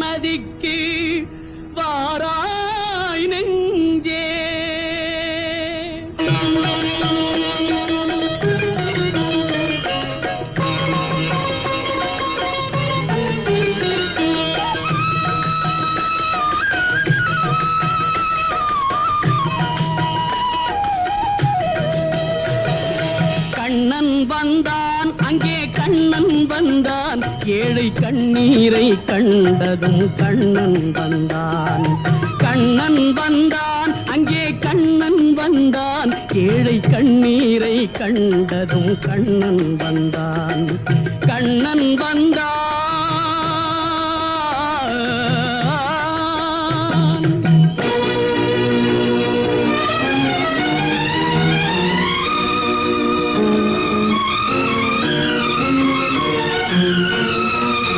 நதிக்கு வாராய் நெஞ்சே. கண்ணன் வந்தான் அங்கே கண்ணன் வந்தான், ஏழை கண்ணீரை கண்டதும் கண்ணன் வந்தான். கண்ணன் வந்தான் அங்கே கண்ணன் வந்தான், ஏழை கண்ணீரை கண்டதும் கண்ணன் வந்தான். கண்ணன் வந்தான்.